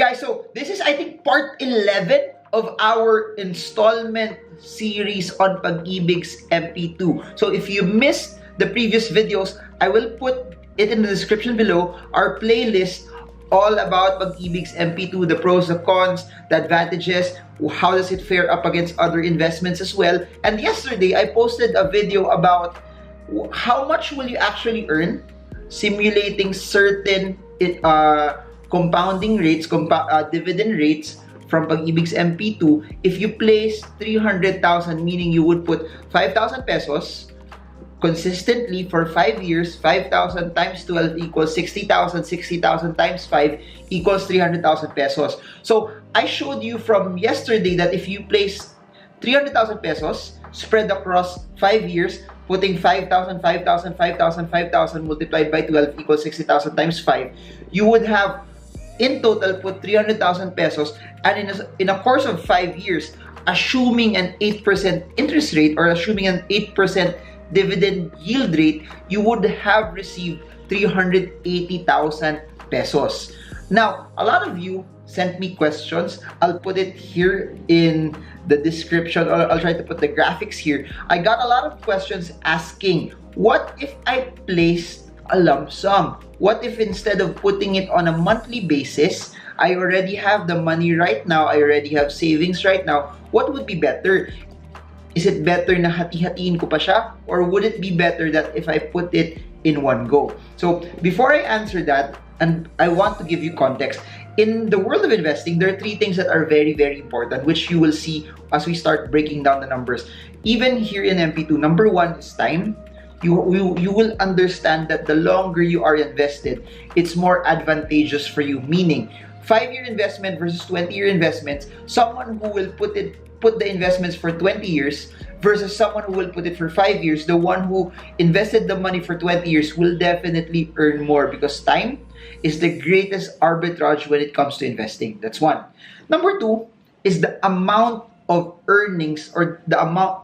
Guys, so this is, I think, part 11 of our installment series on Pag Ibig's MP2. So if you missed the previous videos, I will put it in the description below. Our playlist all about Pag Ibig's MP2, the pros, the cons, the advantages, how does it fare up against other investments as well. And yesterday, I posted a video about how much will you actually earn simulating certain compounding rates, dividend rates from Pag Ibig's MP2. If you place 300,000, meaning you would put 5,000 pesos consistently for 5 years, 5,000 times 12 equals 60,000, 60,000 times 5 equals 300,000 pesos. So I showed you from yesterday that if you place 300,000 pesos spread across 5 years, putting 5,000, 5,000, 5,000, 5,000 multiplied by 12 equals 60,000 times 5, you would have in total put 300,000 pesos, and in a course of 5 years, assuming an 8% interest rate or assuming an 8% dividend yield rate, you would have received 380,000 pesos. Now, a lot of you sent me questions. I'll put it here in the description, or I'll try to put the graphics here. I got a lot of questions asking, what if I placed a lump sum? What if instead of putting it on a monthly basis, I already have the money right now, I already have savings right now, what would be better? Is it better na hati-hatiin ko pa siya? Or would it be better that if I put it in one go? So before I answer that, and I want to give you context, in the world of investing, there are 3 things that are very, very important, which you will see as we start breaking down the numbers. Even here in MP2, number 1 is time. You will understand that the longer you are invested, it's more advantageous for you. Meaning, 5-year investment versus 20-year investments, someone who will put the investments for 20 years versus someone who will put it for 5 years, the one who invested the money for 20 years will definitely earn more, because time is the greatest arbitrage when it comes to investing. That's 1. Number 2 is the amount of earnings, or the amount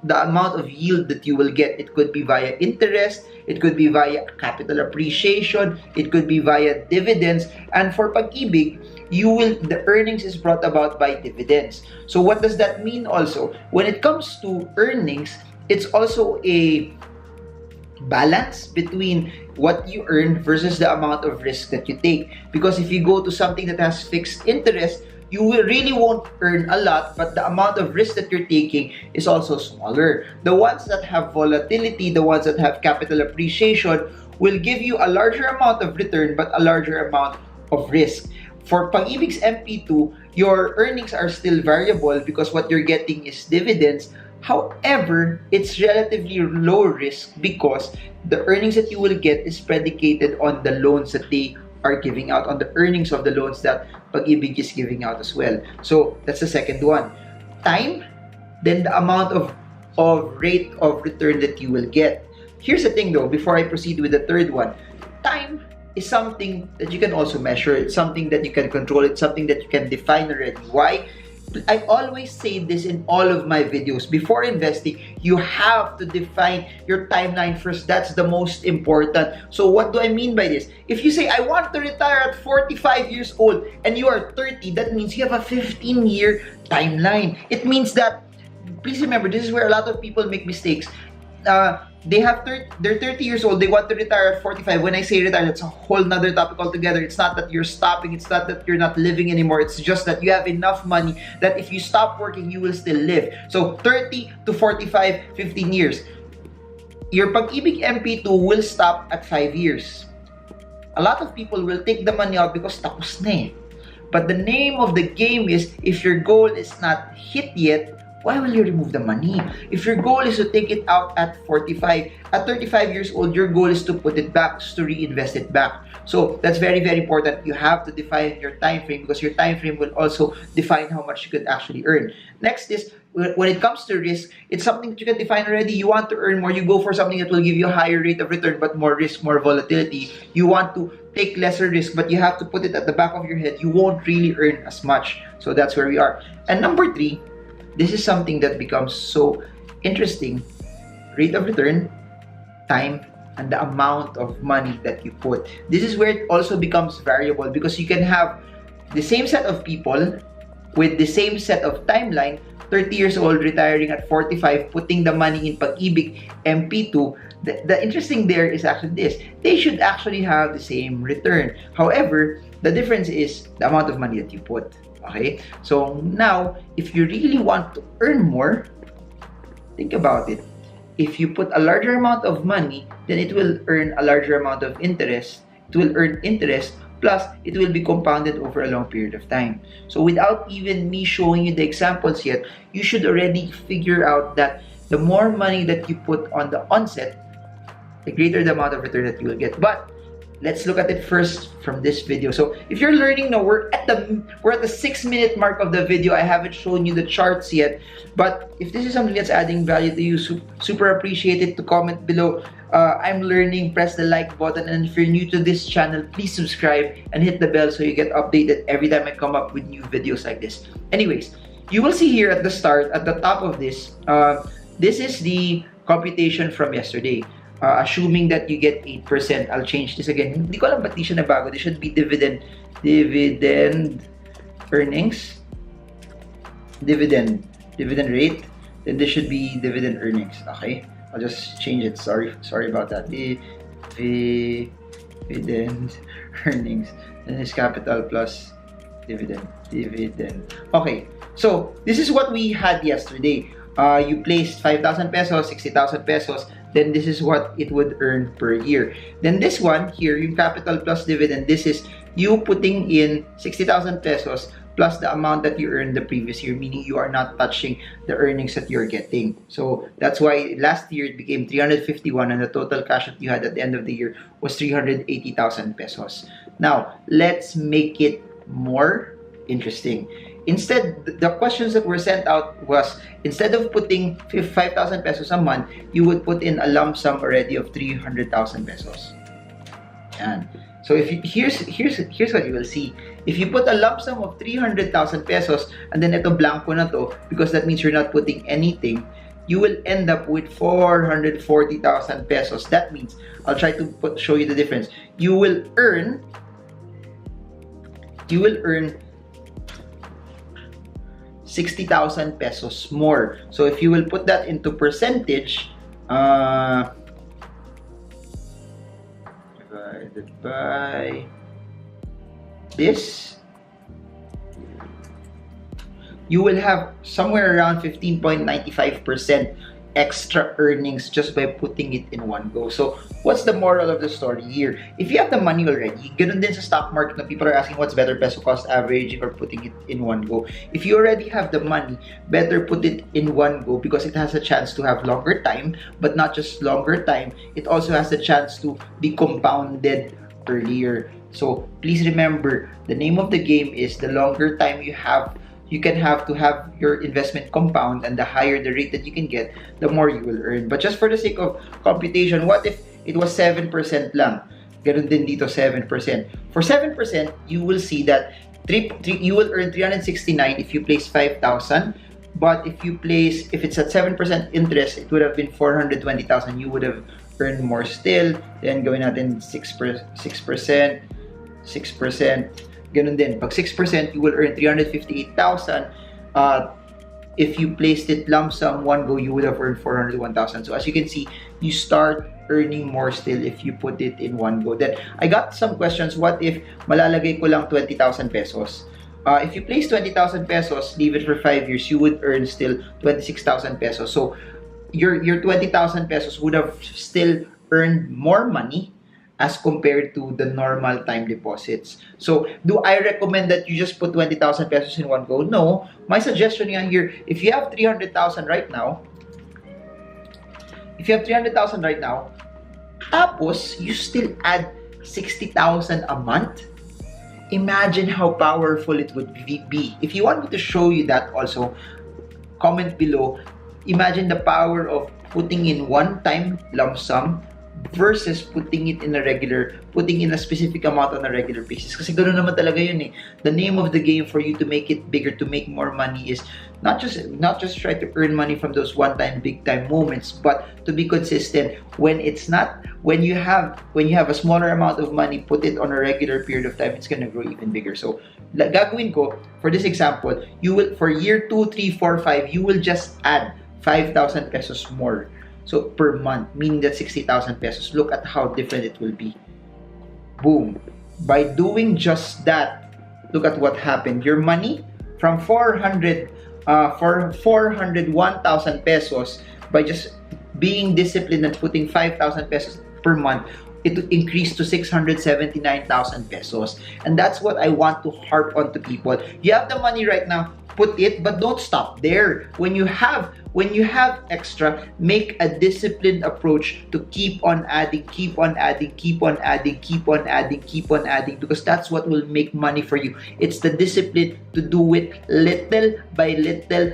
of yield that you will get. It could be via interest, it could be via capital appreciation, it could be via dividends. And for Pag Ibig, the earnings is brought about by dividends. So what does that mean also? When it comes to earnings, it's also a balance between what you earn versus the amount of risk that you take. Because if you go to something that has fixed interest, you really won't earn a lot, but the amount of risk that you're taking is also smaller. The ones that have volatility, the ones that have capital appreciation, will give you a larger amount of return but a larger amount of risk. For Pag Ibig's MP2, your earnings are still variable because what you're getting is dividends. However, it's relatively low risk because the earnings that you will get is predicated on the loans that they are giving out, on the earnings of the loans that Pag Ibig is giving out as well. So that's the second one. Time, then the amount of rate of return that you will get. Here's the thing though, before I proceed with the third one. Time is something that you can also measure. It's something that you can control. It's something that you can define already. Why? I always say this in all of my videos. Before investing, you have to define your timeline first. That's the most important. So what do I mean by this? If you say, I want to retire at 45 years old and you are 30, that means you have a 15-year timeline. It means that, please remember, this is where a lot of people make mistakes. They're 30 years old, they want to retire at 45. When I say retire, that's a whole nother topic altogether. It's not that you're stopping, it's not that you're not living anymore. It's just that you have enough money that if you stop working, you will still live. So 30 to 45, 15 years. Your Pag Ibig MP2 will stop at 5 years. A lot of people will take the money out because tapos na eh. But the name of the game is, if your goal is not hit yet, why will you remove the money? If your goal is to take it out at 45, at 35 years old, your goal is to put it back, to reinvest it back. So that's very, very important. You have to define your time frame because your time frame will also define how much you could actually earn. Next is, when it comes to risk, it's something that you can define already. You want to earn more, you go for something that will give you a higher rate of return but more risk, more volatility. You want to take lesser risk, but you have to put it at the back of your head. You won't really earn as much. So that's where we are. And number 3, this is something that becomes so interesting. Rate of return, time, and the amount of money that you put. This is where it also becomes variable because you can have the same set of people with the same set of timeline, 30 years old, retiring at 45, putting the money in Pag Ibig Mp2, the interesting there is actually this. They should actually have the same return. However, the difference is the amount of money that you put. Okay? So now, if you really want to earn more, think about it. If you put a larger amount of money, then it will earn a larger amount of interest. It will earn interest, plus it will be compounded over a long period of time. So without even me showing you the examples yet, you should already figure out that the more money that you put on the onset, the greater the amount of return that you will get. But let's look at it first from this video. So if you're learning now, we're at the 6-minute mark of the video. I haven't shown you the charts yet, but if this is something that's adding value to you, super appreciate it to comment below. I'm learning, press the like button, and if you're new to this channel, please subscribe and hit the bell so you get updated every time I come up with new videos like this. Anyways, you will see here at the start, at the top of this, this is the computation from yesterday. Assuming that you get 8%, I'll change this again. Hindi ko alam ba't di siya nabago. This should be dividend earnings, dividend rate. Then this should be dividend earnings. Okay, I'll just change it. Sorry about that. Dividend earnings. Then it's capital plus dividend. Okay, so this is what we had yesterday. You placed 5,000 pesos, 60,000 pesos. Then this is what it would earn per year. Then this one here, yung capital plus dividend, this is you putting in 60,000 pesos plus the amount that you earned the previous year, meaning you are not touching the earnings that you're getting. So that's why last year it became 351 and the total cash that you had at the end of the year was 380,000 pesos. Now, let's make it more interesting. Instead, the questions that were sent out was, instead of putting 5,000 pesos a month, you would put in a lump sum already of 300,000 pesos. And so if you, here's what you will see. If you put a lump sum of 300,000 pesos and then ito blanco na to, because that means you're not putting anything, you will end up with 440,000 pesos. That means, I'll try to show you the difference. You will earn 60,000 pesos more. So if you will put that into percentage, divided by this, you will have somewhere around 15.95% extra earnings just by putting it in one go. So what's the moral of the story here? If you have the money already, ganun din sa stock market na people are asking what's better, peso cost averaging or putting it in one go. If you already have the money, better put it in one go because it has a chance to have longer time, but not just longer time, it also has the chance to be compounded earlier. So please remember, the name of the game is the longer time you have, you can have to have your investment compound, and the higher the rate that you can get, the more you will earn. But just for the sake of computation, what if it was 7% lang? Ganun din dito, 7%. For 7%, you will see that you will earn 369 if you place 5,000. But if it's at 7% interest, it would have been 420,000. You would have earned more still. Then gawin natin 6%. Ganun din. Pag 6%, you will earn 358,000. If you placed it lump sum one go, you would have earned 401,000. So as you can see, you start earning more still if you put it in one go. Then I got some questions. What if malalagay ko lang 20,000 pesos? If you place 20,000 pesos, leave it for 5 years, you would earn still 26,000 pesos. So your 20,000 pesos would have still earned more money as compared to the normal time deposits. So, do I recommend that you just put 20,000 pesos in one go? No. My suggestion here, if you have 300,000 right now, tapos you still add 60,000 a month, imagine how powerful it would be. If you want me to show you that also, comment below. Imagine the power of putting in one-time lump sum versus putting in a specific amount on a regular basis. Kasi ganoon naman talaga yun eh. The name of the game for you to make it bigger, to make more money, is not just try to earn money from those one-time big time moments, but to be consistent. When you have a smaller amount of money, put it on a regular period of time, it's gonna grow even bigger. So gagawin ko for this example, you will, for year 2, 3, 4, 5, you will just add 5,000 pesos more. So per month, meaning that 60,000 pesos. Look at how different it will be. Boom. By doing just that, look at what happened. Your money from 401,000 pesos, by just being disciplined and putting 5,000 pesos per month, it increased to 679,000 pesos. And that's what I want to harp on to people. You have the money right now, put it, but don't stop there. When you have extra, make a disciplined approach to keep on adding, because that's what will make money for you. It's the discipline to do it little by little,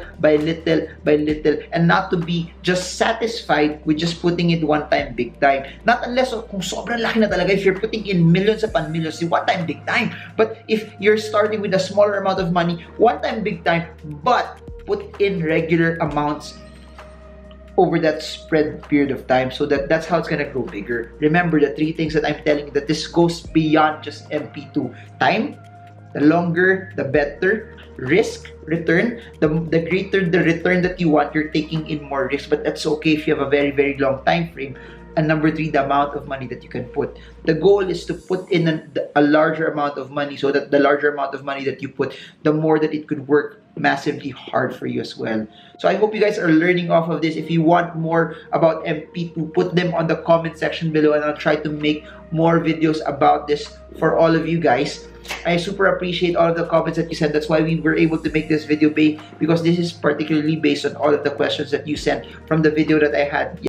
and not to be just satisfied with just putting it one time big time. Not unless kung sobrang laki na talaga, if you're putting in millions upon millions, one time big time. But if you're starting with a smaller amount of money, one time big time, but put in regular amounts over that spread period of time, so that's how it's gonna grow bigger. Remember the 3 things that I'm telling you, that this goes beyond just MP2. Time, the longer, the better. Risk, return, the greater the return that you want, you're taking in more risk, but that's okay if you have a very, very long time frame. And number 3, the amount of money that you can put. The goal is to put in a larger amount of money, so that the larger amount of money that you put, the more that it could work massively hard for you as well. So I hope you guys are learning off of this. If you want more about MP2, put them on the comment section below, and I'll try to make more videos about this for all of you guys. I super appreciate all of the comments that you sent. That's why we were able to make this video, because this is particularly based on all of the questions that you sent from the video that I had